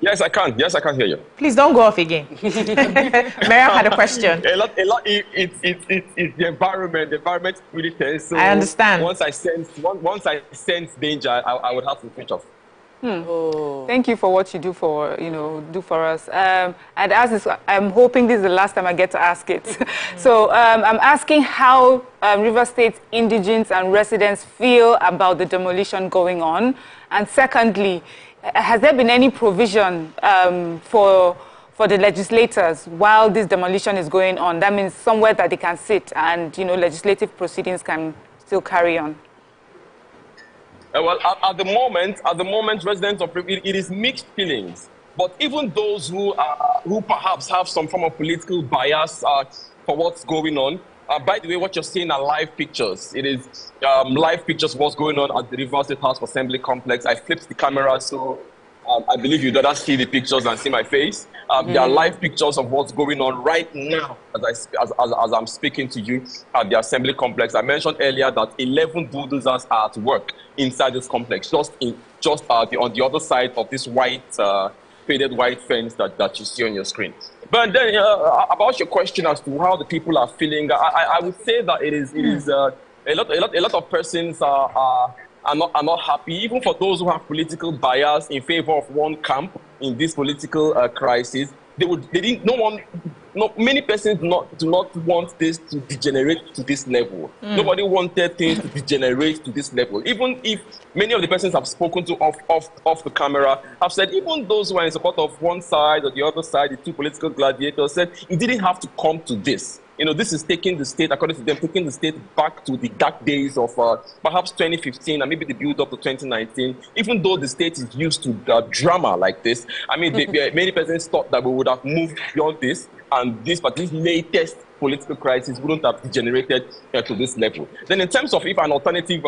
Yes, I can. Yes, I can hear you. Please don't go off again. Miriam had a question. It's the environment. The environment really tense. So I understand. Once I sense danger, I would have to switch off. Oh. Thank you for what you do for us. And as this, I'm hoping this is the last time I get to ask it. So I'm asking how River State indigents and residents feel about the demolition going on. And secondly, has there been any provision for the legislators while this demolition is going on? That means somewhere that they can sit and legislative proceedings can still carry on. Well, at the moment, residents of it is mixed feelings. But even those who perhaps have some form of political bias for what's going on. By the way, what you're seeing are live pictures. It is live pictures of what's going on at the River State House of Assembly complex. I flipped the camera, so I believe you'd rather see the pictures and see my face. There are live pictures of what's going on right now as I'm speaking to you at the Assembly complex. I mentioned earlier that 11 bulldozers are at work inside this complex, just on the other side of this white, faded white fence that you see on your screen. But then about your question as to how the people are feeling, I would say that it is a lot of persons are not happy, even for those who have political bias in favor of one camp in this political crisis. Many persons do not want this to degenerate to this level. Nobody wanted things to degenerate to this level. Even if many of the persons I've spoken to off the camera have said, even those who are in support of one side or the other side, the two political gladiators, said it didn't have to come to this. This is taking the state, according to them, taking the state back to the dark days of perhaps 2015 and maybe the build-up to 2019. Even though the state is used to drama like this, I mean, many persons thought that we would have moved beyond this, and this latest political crisis wouldn't have degenerated to this level. Then in terms of if an alternative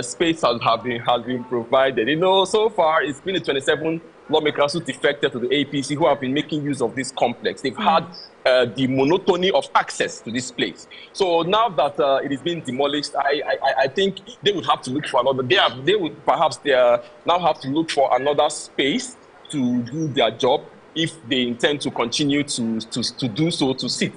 space has been provided, so far it's been the 27 lawmakers who defected to the APC who have been making use of this complex. They've had the monotony of access to this place. So now that it is being demolished, I think they would have to look for another. They would perhaps now have to look for another space to do their job if they intend to continue to do so, to sit.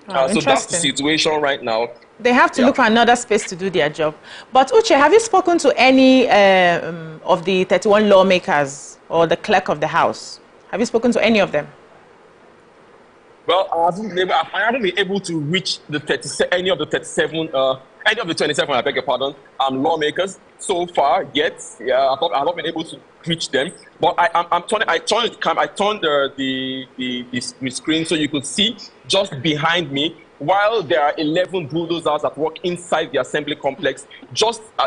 So that's the situation right now. They have to look for another space to do their job. But Uche, have you spoken to any of the 31 lawmakers or the clerk of the House? Have you spoken to any of them? Well, I haven't been able to reach any of the 27, I beg your pardon, lawmakers so far yet. I've not been able to reach them. But I turned the screen so you could see just behind me. While there are 11 bulldozers at work inside the Assembly complex,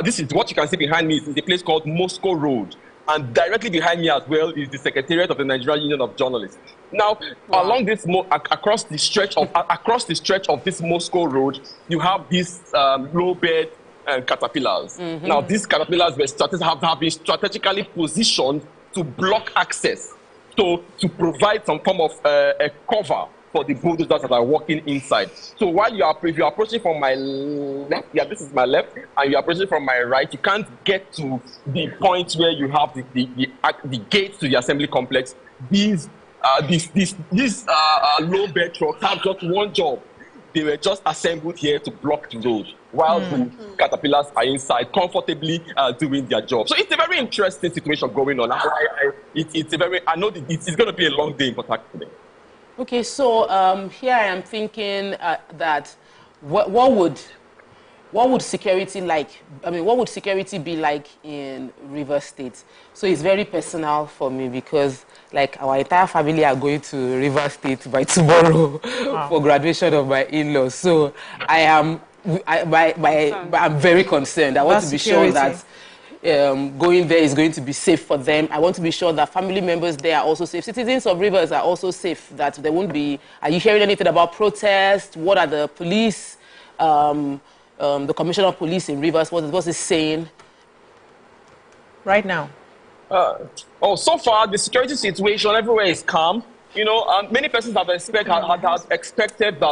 this is what you can see behind me. It's a place called Moscow Road. And directly behind me as well is the Secretariat of the Nigerian Union of Journalists. Now, along this, across the stretch of this Moscow Road, you have these low-bed caterpillars. Now, these caterpillars have been strategically positioned to block access, to provide some form of a cover for the bulldozers that are walking inside. So while if you're approaching from my left, this is my left, and you're approaching from my right, you can't get to the point where you have the gates to the Assembly complex. These low bed trucks have just one job. They were just assembled here to block the road while the caterpillars are inside comfortably doing their job. So it's a very interesting situation going on. I know that it's going to be a long day in Port Harcourt today. Okay, so here I am thinking that what would security what would security be like in River State? So it's very personal for me because our entire family are going to River State by tomorrow for graduation of my in-laws. So I'm very concerned. I want to be sure that going there is going to be safe for them. I want to be sure that family members there are also safe. Citizens of Rivers are also safe, that there won't be... Are you hearing anything about protests? What are the police, the Commissioner of Police in Rivers, what's he saying? Right now? So far, the security situation everywhere is calm. Many persons have expected that